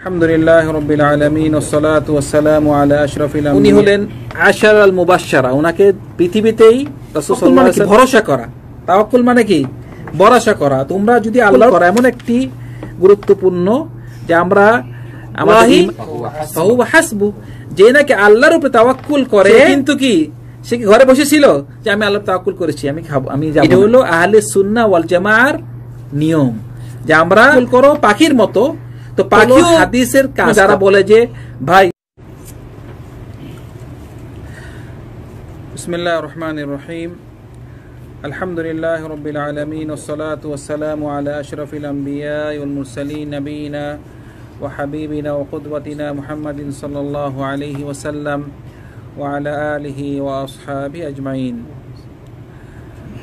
আলহামদুলিল্লাহ রাব্বিল আলামিন ওয়াসসালাতু ওয়াসসালামু আলা আশরাফিল আম্বিয়া। উনি হলেন আশারাল মুবাশশারা। উনাকে পৃথিবীতেই রাসূল সাল্লাল্লাহু আলাইহি ওয়াসাল্লাম ভরসা করা। তাওয়াক্কুল মানে কি? ভরসা করা। তোমরা যদি আল্লাহ করা এমন একটি গুরুত্বপূর্ণ যে আমরা আমাদের ফাহু হাসবু, যে নাকি আল্লাহর উপরে তাওয়াক্কুল করে, কিন্তু কি সে কি ঘরে বসেছিল যে আমি আল্লাহর তাওয়াক্কুল করেছি, আমি খাবো, আমি যাব। এটা হলো আহলে সুন্নাহ ওয়াল জামাআর নিয়ম যে আমরা করো পাখির মতো। তো পাখিও হাদিসের কাজ যারা বলে যে ভাই। বিসমিল্লাহির রহমানির রহিম। আলহামদুলিল্লাহি রাব্বিল আলামিন ওয়াসসালাতু ওয়াসসালামু আলা আশরাফিল আমবিয়া ওয়াল মুরসালিন নবিয়িনা ওয়া হাবিবিনা ওয়া কুদওয়াতিনা মুহাম্মাদিন সাল্লাল্লাহু আলাইহি ওয়াসাল্লাম ওয়া আলা আলিহি ওয়া আসহাবিহি আজমাইন।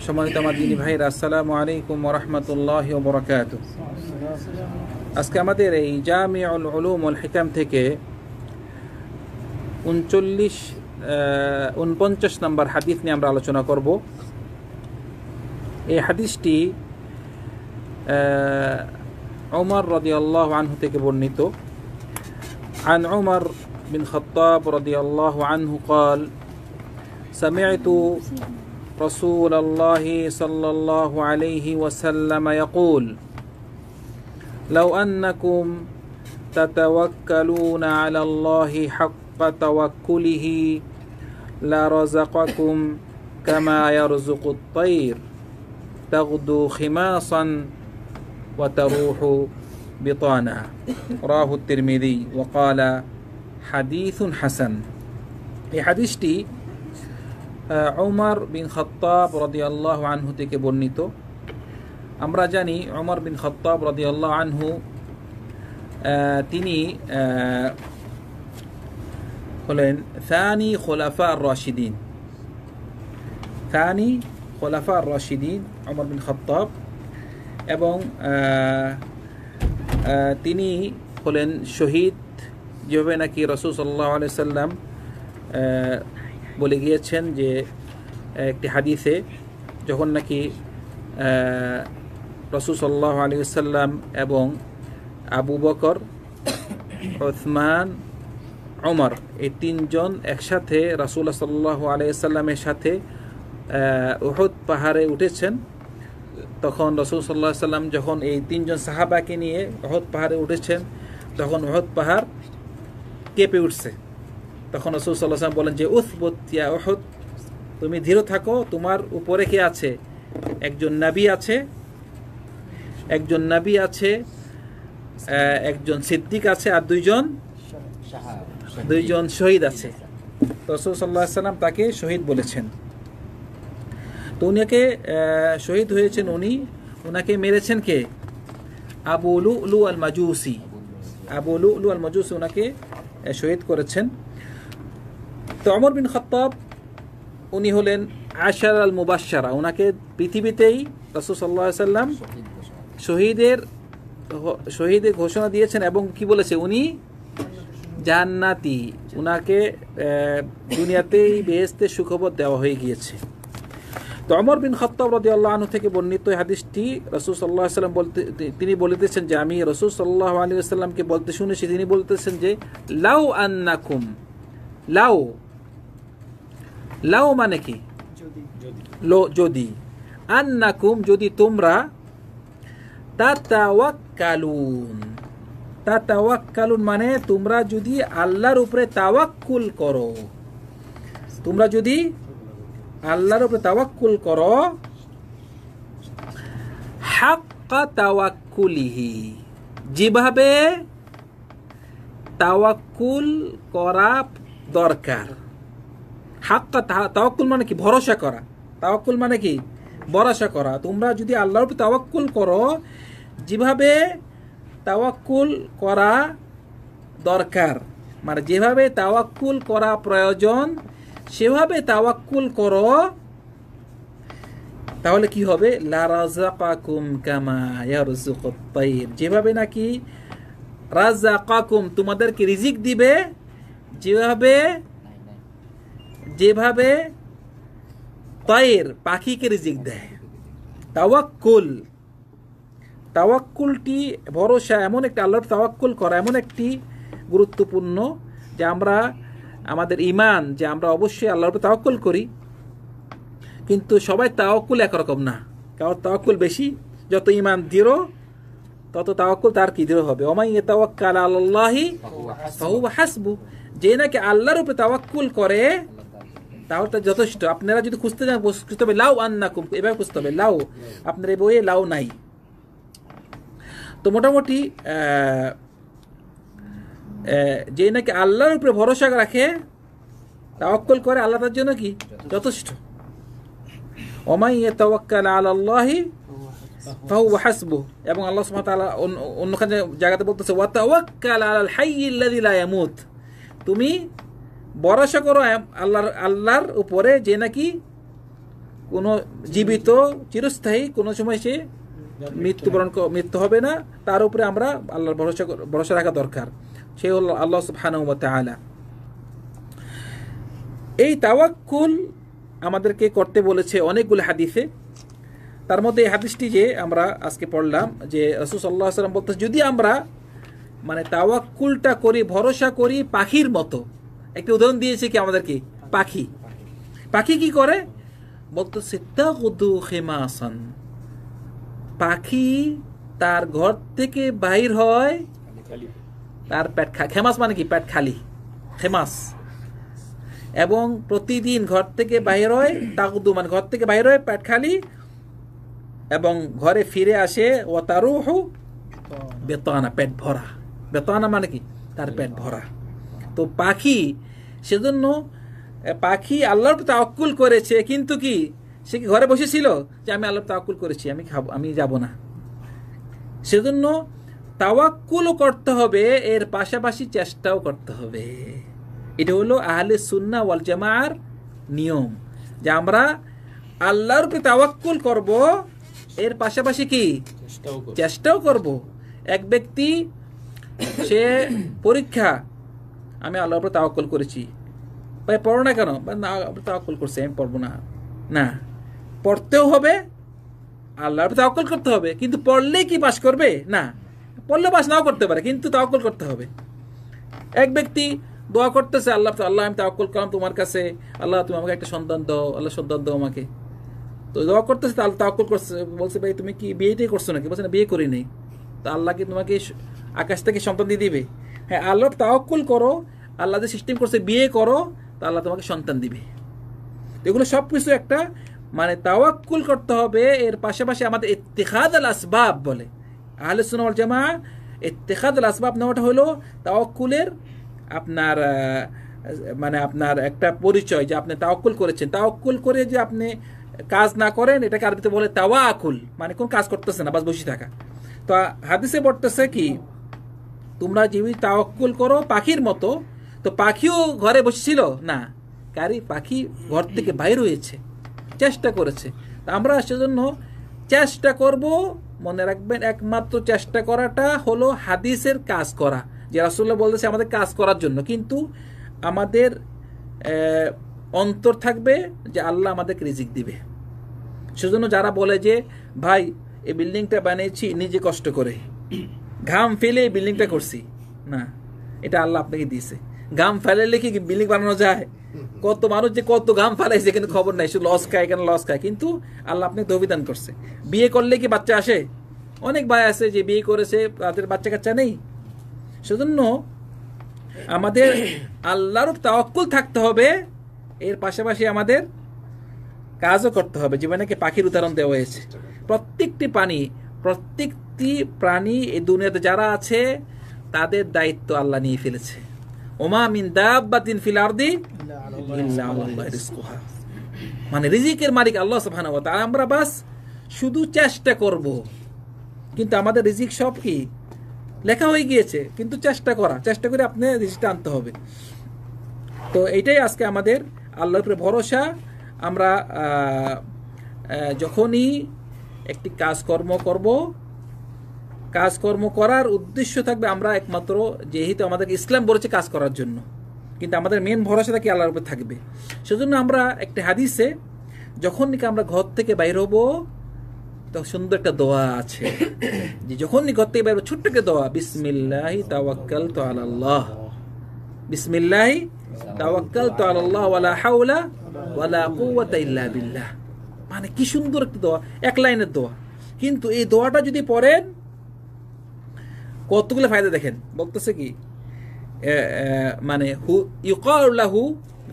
সম্মানিত আমার দিনী ভাইরা, আসসালামু আলাইকুম ওয়া রাহমাতুল্লাহি ওয়া বারাকাতুহু। আজকে আমাদের এই জামিউল উলুম ওয়াল হিকাম থেকে 49 নম্বর হাদিস নিয়ে আমরা আলোচনা করব। এই হাদিসটি উমর রাদিয়াল্লাহু আনহু থেকে বর্ণিত। عن عمر بن خطاب رضي الله عنه قال سمعت رسول الله صلى الله عليه وسلم يقول لو أنكم تتوكلون على الله حق توكله لرزقكم كما يرزق الطير تغدو خماصا وتروح بطانا رواه الترمذي وقال حديث حسن. এই হাদিসটি উমর বিন খাত্তাব রাদিয়াল্লাহু আনহু থেকে বর্ণিত। আমরা জানি উমর বিন খাত্তাব রাদিয়াল্লাহু আনহু তিনি হলেন থানি খোলাফা আর-রাশিদিন। থানি খোলাফা আর-রাশিদিন উমর বিন খাত্তাব, এবং তিনি হলেন শহীদ, যেভাবে নাকি রাসূল সাল্লাল্লাহু আলাইহি সাল্লাম বলে গিয়েছেন যে একটি হাদিসে, যখন নাকি রাসূল সাল্লাল্লাহু আলাইহি ওয়াসাল্লাম এবং আবু বকর, উসমান, ওমর এই তিনজন একসাথে রাসূলুল্লাহ সাল্লাল্লাহু আলাইহি ওয়াসাল্লামের সাথে উহুদ পাহাড়ে উঠেছেন, তখন রাসূল সাল্লাল্লাহু আলাইহি ওয়াসাল্লাম যখন এই তিনজন সাহাবাকে নিয়ে উহুদ পাহাড়ে উঠেছেন, তখন উহুদ পাহাড় কেঁপে উঠছে। তখন রাসূল সাল্লাল্লাহু আলাইহি ওয়াসাল্লাম বলেন যে উসবুত ইয়া উহুদ, তুমি ধীর থাকো, তোমার উপরে কে আছে? একজন নবী আছে, একজন নবী আছে, একজন সিদ্দিক আছে, আর দুইজন শহীদ আছে। রাসূল সাল্লাল্লাহু আলাইহি ওয়াসাল্লাম তাকে শহীদ বলেছেন। তো উনাকে শহীদ হয়েছেন, উনাকে মেরেছেন কে? আবু লুলু আল মাজুসি। আবু লুলু আল মাজুসি উনাকে শহীদ করেছেন। তো উমর বিন খাত্তাব উনি হলেন আশারাল মুবাশশারা। উনাকে পৃথিবীতেই রাসূল সাল্লাল্লাহু আলাইহি ওয়াসাল্লাম শহীদের ঘোষণা দিয়েছেন, এবং কি বলেছে? উনি জান্নাতি। উনাকে দুনিয়াতেই বেহেশতে সুখবর দেওয়া হয়ে গিয়েছে। তো উমর বিন খাত্তাব রাদিয়াল্লাহু আনহু থেকে বর্ণিত এই হাদিসটি, রাসূল সাল্লাল্লাহু আলাইহি ওয়াসাল্লাম তিনি বলতেছেন যে আমি রাসূল সাল্লাল্লাহু আলাইহি ওয়াসাল্লামকে বলতে শুনেছি, তিনি বলতেছেন যে লাউ আন্নাকুম, লাউ মানে কি? যদি, আন্নাকুম যদি তোমরা, তাতাওয়াক্কালুন মানে তোমরা যদি আল্লাহর উপরে তাওয়াক্কুল করো, তোমরা যদি আল্লাহর উপরে তাওয়াক্কুল করো, হাক্কা তাওয়াক্কুলিহি, যেভাবে তাওয়াক্কুল করা দরকার। হাক্কা তাওয়াক্কুল মানে কি? ভরসা করা। তাওয়াক্কুল মানে কি? ভরসা করা। তোমরা যদি আল্লাহর উপর তাওয়াক্কুল করো, যেভাবে তাওয়াক্কুল করা দরকার, মানে যেভাবে তাওয়াক্কুল করা প্রয়োজন সেভাবে তাওয়াক্কুল করো, তাহলে কি হবে? লা রাযাকাকুম কামা ইয়ারযুকুত তাইর, যেভাবে নাকি রাযাকাকুম তোমাদেরকে রিজিক দিবে, যেভাবে তাইর পাখিকে রিজিক দেয়। তাওয়াক্কুল তাওয়াক্কুলটি ভরসা এমন একটা, আল্লাহর তাওয়াক্কুল করা এমন একটি গুরুত্বপূর্ণ যে আমরা আমাদের ঈমান যে আমরা অবশ্যই আল্লাহর উপর তাওয়াক্কুল করি, কিন্তু সবাই তাওয়াক্কুল একরকম না। কারণ তাওয়াক্কুল বেশি, যত ঈমান দৃঢ় তত তাওয়াক্কুল তার কি দৃঢ় হবে। ওমাই ইয়াতাওয়াক্কাল আলাল্লাহি ফাহুয়া হাসবু, যে নাকি আল্লাহর উপর তাওয়াক্কুল করে তাহলে তার যথেষ্ট। আপনারা যদি খুঁজতে যান খুঁজতে হবে লাউ আন্নাকুম, এভাবে খুঁজতে হবে লাউ, আপনার এই বইয়ে লাউ নাই। তো মোটামুটি যে নাকি আল্লাহর উপরে ভরসা রাখে তাওয়াক্কুল করে, আল্লাহ তার জন্য কি যথেষ্ট। ওমাই ইয়াতাওয়াক্কাল আলাল্লাহি ফাহুয়া হাসবুহ, এবং আল্লাহ সুবহানাহু ওয়া তাআলা অন্যখানে জায়গাতে বলতেছে ওয়া তাওয়াক্কাল আলাল হাইয়্যিল্লাযী লা ইয়ামুত, তুমি ভরসা করো আল্লাহর উপরে যে নাকি কোনো জীবিত চিরস্থায়ী, কোনো সময় সে মৃত্যু হবে না, তার উপরে আমরা আল্লাহর ভরসা রাখা দরকার। সে হলো আল্লাহ সুবহানাহু ওয়া তাআলা। এই তাওয়াক্কুল আমাদেরকে করতে বলেছে অনেকগুলো হাদিসে। তার মধ্যে এই হাদিসটি যে আমরা আজকে পড়লাম যে রাসূল সাল্লাল্লাহু আলাইহি ওয়াসাল্লাম বলতেছে যদি আমরা মানে তাওয়াক্কুলটা করি, ভরসা করি পাখির মতো। একটা উদাহরণ দিয়েছে কি আমাদেরকে, পাখি। পাখি কি করে বলতেছে তাগুদু খিমাসান, পাখি তার ঘর থেকে বাইর হয় তার পেট খেমাস মানে কি পেট খালি, খেমাস, এবং প্রতিদিন ঘর থেকে বাইর হয় তাগুদু মানে ঘর থেকে বাইর হয় পেট খালি, এবং ঘরে ফিরে আসে ও তারুহু বেতানা, পেট ভরা। বেতানা মানে কি তার পেট ভরা। তো পাখি সেজন্য পাখি আল্লাহর উপর তাওয়াক্কুল করেছে, কিন্তু কি সে কি ঘরে বসেছিল যে আমি আল্লাহর তাওয়াক্কুল করেছি আমি খাবো আমি যাব না। সেজন্য তাওয়াক্কুলও করতে হবে, এর পাশাপাশি চেষ্টাও করতে হবে। এটা হলো আহলে সুন্নাহ ওয়াল জামাআর নিয়ম যে আমরা আল্লাহর উপর তাওয়াক্কুল করব, এর পাশাপাশি কি চেষ্টাও করব। এক ব্যক্তি সে পরীক্ষা, আমি আল্লাহর উপর তাওয়াক্কুল করেছি, ভাই পড়ো না কেন, না তাওয়াক্কুল করছি আমি পড়বো না, না পড়তেও হবে, আল্লাহর উপর তাওয়াক্কুল করতে হবে। কিন্তু পড়লেই কি পাস করবে? না, পড়লে পাস নাও করতে পারে, কিন্তু তাওয়াক্কুল করতে হবে। এক ব্যক্তি দোয়া করতেছে আল্লাহ আল্লাহ আমি তাওয়াক্কুল করলাম তোমার কাছে, আল্লাহ তুমি আমাকে একটা সন্তান দাও, আল্লাহ সন্তান দাও আমাকে। তো দোয়া করতেছে, তাহলে তাওয়াক্কুল করছে, বলছে ভাই তুমি কি বিয়েটাই করছো নাকি? বলছে না বিয়ে করি নাই। তো আল্লাহ কি তোমাকে আকাশ থেকে সন্তান দিয়ে দিবে? হ্যাঁ, আল্লাহর তাওয়াক্কুল করো, আল্লাহ যে সিস্টেম করছে বিয়ে করো, তা আল্লাহ তোমাকে সন্তান দিবে। এগুলো সব কিছু একটা মানে তাওয়াক্কুল করতে হবে। এর পাশাপাশি আমাদের ইত্তিখাদ আল আসবাব বলে আহলে সুন্নাহ ওয়াল জামাআহ, ইত্তিখাদ আল আসবাব নেওয়াটা হলো তাওয়াক্কুলের আপনার মানে আপনার একটা পরিচয় যে আপনি তাওয়াক্কুল করেছেন। তাওয়াক্কুল করে যে আপনি কাজ না করেন এটাকে আরবিতে বলে তাওয়াকুল, মানে কোন কাজ করতেছে না, বাস বসে থাকা। তো হাদিসে বলতেছে কি তোমরা যদি তাওয়াক্কুল করো পাখির মতো, তো পাখিও ঘরে বসেছিল না, কারি পাখি ঘর থেকে বাইর হয়েছে, চেষ্টা করেছে। আমরা সেজন্য চেষ্টা করব। মনে রাখবেন একমাত্র চেষ্টা করাটা হলো হাদিসের কাজ করা, যে রাসূলুল্লাহ বলতেছে আমাদের কাজ করার জন্য, কিন্তু আমাদের অন্তর থাকবে যে আল্লাহ আমাদেরকে রিজিক দিবে। সেজন্য যারা বলে যে ভাই এই বিল্ডিংটা বানিয়েছি নিজে কষ্ট করে, ঘাম ফেলে এই বিল্ডিংটা করছি, না, এটা আল্লাহ আপনাকে দিয়েছে। ঘাম ফেলালে কি বিল্ডিং বানানো যায়? কত মানুষ যে কত ঘাম ফেলাইছে কিন্তু খবর নাই, শুধু লস খায়, কেন লস খায়, কিন্তু আল্লাহ আপনাকে তৌফিক করছে। বিয়ে করলে কি বাচ্চা আসে? অনেক ভাই আছে যে বিয়ে করেছে তাদের বাচ্চা কাচ্চা নেই। সেজন্য আমাদের আল্লাহর তাওয়াক্কুল থাকতে হবে, এর পাশাপাশি আমাদের কাজও করতে হবে। জীবনে পাখির উদাহরণ দেওয়া হয়েছে। প্রত্যেকটি প্রাণী এই দুনিয়াতে যারা আছে তাদের দায়িত্ব আল্লাহ নিয়ে ফেলেছে। ওমা মিন দাব্বাতিন ফিল আরদি ইল্লা আলাল্লাহি রিজকুহা, মানে রিজিকের মালিক আল্লাহ সুবহানাহু ওয়া তাআলা। আমরা বাস শুধু চেষ্টা করব, কিন্তু আমাদের রিজিক সব কি লেখা হয়ে গিয়েছে, কিন্তু চেষ্টা করে আপনি রিজিকটা আনতে হবে। তো এইটাই আজকে আমাদের আল্লাহর উপরে ভরসা। আমরা যখনই একটি কাজকর্ম করার উদ্দেশ্য থাকবে আমরা একমাত্র, যেহেতু আমাদেরকে ইসলাম বলেছে কাজ করার জন্য, কিন্তু আমাদের মেন ভরসাটা কি আল্লাহর উপর থাকবে। সেজন্য আমরা একটা হাদিসে যখন নাকি আমরা ঘর থেকে বাইর হব তো সুন্দর একটা দোয়া আছে যে যখনই করতে পারবে, ছোট্ট একটা দোয়া, বিসমিল্লাহি তাওয়াক্কালতু আলাল্লাহ, বিসমিল্লাহি তাওয়াক্কালতু আলাল্লাহ ওয়ালা হাওলা ওয়ালা কুওয়াতা ইল্লা বিল্লাহ। মানে কি সুন্দর একটা দোয়া, এক লাইনের দোয়া, কিন্তু এই দোয়াটা যদি পড়েন কতগুলো ফায়দা দেখেন। বলতেছে কি মানে ইউকালু লাহু,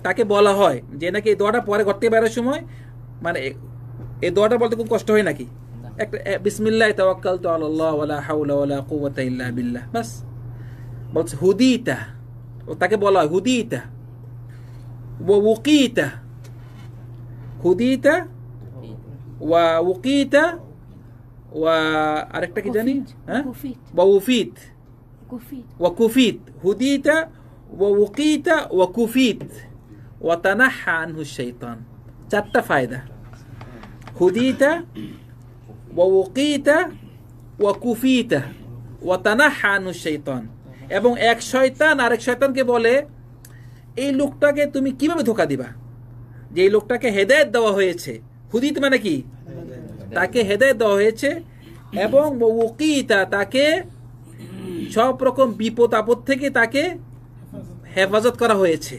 তাকে বলা হয় যে নাকি এই দোয়াটা পরে করতে পারার সময়, মানে এই দোয়াটা বলতে খুব কষ্ট হয় নাকি, একটা বিসমিল্লাহি তাওয়াক্কালতু আলাল্লাহ ওয়ালা হাওলা ওয়ালা কুওয়াতা ইল্লা বিল্লাহ, বাস। বলছে হুদিতা, ও তাকে বলা হয় হুদিতা ওয়া উকিতা, হুদিতা ওয়া উকিতা ওয়া আরেকটা কি জানি, হ্যাঁ, ওয়া উফিত ওয়া কুফিত, হুদিতা ওয়া উকিতা ওয়া কুফিত ওয়া তানাহা আনহু শাইতান। চারটা ফায়দা, হুদিতা ওয়া উকিতা ওয়া কুফিতা ওয়া তানাহা আনহু শাইতান। এবং এক শয়তান আরেক শয়তানকে বলে, এই লোকটাকে তুমি কিভাবে ধোঁকা দিবা, যে এই লোকটাকে হেদায়েত দেওয়া হয়েছে। হুদিত মানে কি, তাকে হেদায়েত দেওয়া হয়েছে, এবং ওকিতা, তাকে সব রকম বিপদ আপদ থেকে তাকে হেফাজত করা হয়েছে,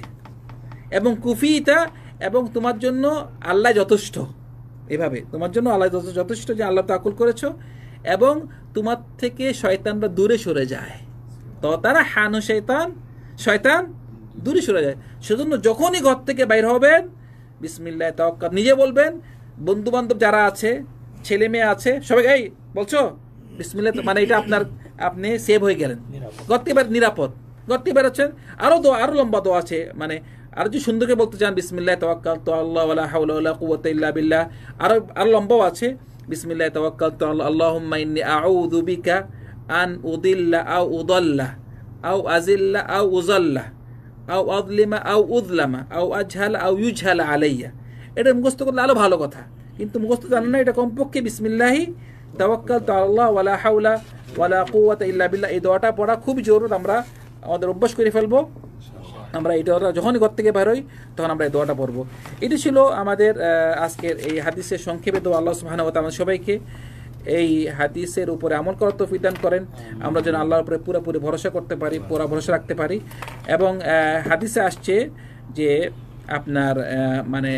এবং কুফিতা, এবং তোমার জন্য আল্লাহ যথেষ্ট। এভাবে তোমার জন্য আল্লাহ যথেষ্ট, যে আল্লাহ তাকুল করেছো, এবং তোমার থেকে শয়তানরা দূরে সরে যায়। তো তারা হানু শয়তান, শয়তান দূরে সরে যায়। সেজন্য যখনই ঘর থেকে বাইর হবেন বিসমিল্লাহ তাওয়াক্কাল, নিজে বলবেন, বন্ধু বান্ধব যারা আছে, ছেলে মেয়ে আছে, সবাই এই বলছো বিসমিল্লাহ, মানে এটা আপনার, আপনি সেভ হয়ে গেলেন, ঘর থেকে বাইরে নিরাপদ। ঘর থেকে বেরোচ্ছেন, আরো দোয়া, আরো লম্বা দোয়া আছে, মানে আর যদি সুন্দরকে বলতে চান বিসমিল্লাহ তাওয়াক্কালতু আলাল্লাহ ওয়ালা হাওলা ওয়ালা কুওয়াতা ইল্লা বিল্লাহ, আরো লম্বাও আছে, বিসমিল্লাহ তাওয়াক্কালতু আল্লাহুম্মা ইন্নী আউযু বিকা আন উদিল্লা আও উদাল্লা আও আজিল্লা আও উজাল্লা আও আযলিমা আও উযলামা আও আজহালা আও ইউজহালা আলাইয়া। এটা মুখস্থ করলে আরো ভালো কথা, কিন্তু মুখস্থ জানেন না, এটা কমপক্ষে বিসমিল্লাহি তাওয়াক্কালতু আলাল্লাহ ওয়ালা হাওলা ওয়ালা কুওয়াতা ইল্লা বিল্লাহ, এই দোয়াটা পড়া খুব জরুরি। আমরা আমাদের অভ্যাস করে ফেলবো, আমরা এই দোয়াটা যখনই ঘর থেকে বের হই তখন আমরা এই দোয়াটা পড়বো। এটি ছিল আমাদের আজকের এই হাদিসের সংক্ষেপে দোয়া। আল্লাহ সুবহানাহু ওয়া তাআলা সবাইকে এই হাদিসের উপরে আমল করার তৌফিক দান করেন, আমরা যেন আল্লাহর উপরে পুরোপুরি ভরসা করতে পারি, পুরো ভরসা রাখতে পারি। এবং হাদিসে আসছে যে আপনার মানে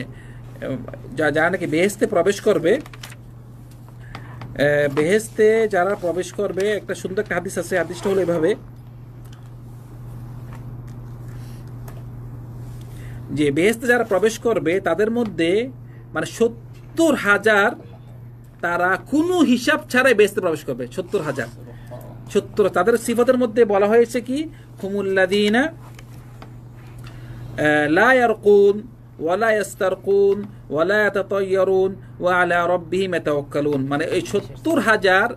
যারা নাকি বেহেশতে প্রবেশ করবে, বেহেশতে যারা প্রবেশ করবে, একটা সুন্দর একটা হাদিস আছে, হাদিসটা হলো এভাবে যে বেহেশতে যারা প্রবেশ করবে তাদের মধ্যে মানে 70,000 তারা কোনো হিসাব ছাড়াই বেহেশতে প্রবেশ করবে। 70,000, 70। তাদের সিফাতের মধ্যে বলা হয়েছে কি, হুমুল্লাযীনা লা ইয়ারকুন ওয়ালা ইস্তারকুন ওয়ালা ইয়াতাতায়্যারুন ওয়া আলা রাব্বিহিম ইয়াতাওয়াক্কালুন। মানে এই 70,000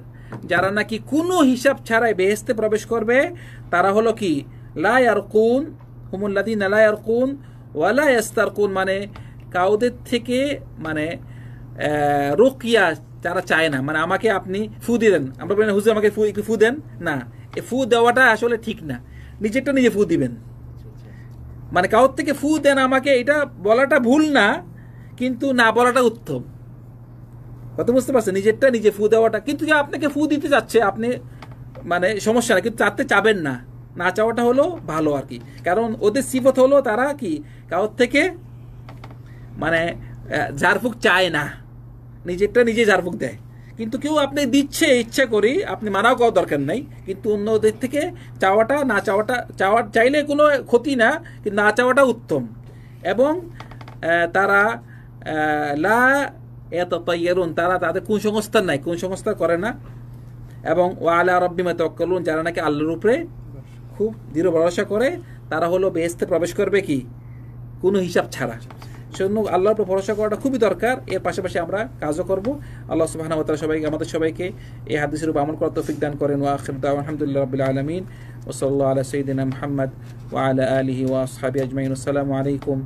যারা নাকি কোনো হিসাব ছাড়াই বেহেশতে প্রবেশ করবে, তারা হলো কি, লা ইয়ারকুন, হুমুল্লাযীনা লা ইয়ারকুন ওয়ালা ইস্তারকুন, মানে কাউদের থেকে মানে রুকিয়া যারা চায় না, মানে আমাকে আপনি ফু দিলেন, আমরা বলি হুজুর আমাকে একটু ফু দেন, না, এই ফু দেওয়াটা আসলে ঠিক না, নিজেরটা নিজে ফু দিবেন। মানে কাউর থেকে ফু দেন আমাকে, এটা বলাটা ভুল না, কিন্তু না বলাটা উত্তম। কত বুঝতে পারছেন, নিজেরটা নিজে ফু দেওয়াটা, কিন্তু যে আপনাকে ফু দিতে যাচ্ছে আপনি, মানে সমস্যা না, কিন্তু চাতে চাবেন না, না চাওয়াটা হলো ভালো আর কি। কারণ ওদের সিফত হলো তারা কি কাউর থেকে মানে ঝাড়ফুঁক চায় না, নিজেরটা নিজে ঝাড়ফুঁক দেয়। কিন্তু কেউ আপনি দিচ্ছে ইচ্ছা করি, আপনি মানাও করার দরকার নাই, কিন্তু অন্যদের থেকে চাওয়াটা, না চাওয়াটা, চাইলে কোনো ক্ষতি না, কিন্তু না চাওয়াটা উত্তম। এবং তারা লা ইয়াতাতায়্যারুন, তারা তাদের কুসংস্কার নাই, কুসংস্কার করে না। এবং ওয়া আলা রাব্বিহিম ইয়াতাওয়াক্কালুন, যারা নাকি আল্লাহর উপরে খুব দৃঢ় ভরসা করে, তারা হলো বেহেশতে প্রবেশ করবে কি, কোনো হিসাব ছাড়া। সেজন্য আল্লাহর উপর ভরসা করাটা খুবই দরকার। এর পাশাপাশি আমরা কাজও করব। আল্লাহ সুবহানাহু ওয়া তাআলা সবাইকে, আমাদের সবাইকে এই হাদিসের উপর আমল করার তৌফিক দান করেন। ওয়া আখিরু দাওয়ানা আলহামদুলিল্লাহি রাব্বিল আলামিন ওয়া সাল্লাল্লাহু আলা সাইয়্যিদিনা মুহাম্মদ ওয়া আলা আলিহি ওয়া আসহাবিহি আজমাইন। আসসালামু আলাইকুম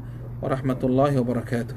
ওয়া রাহমাতুল্লাহি ওয়া বারাকাতুহু।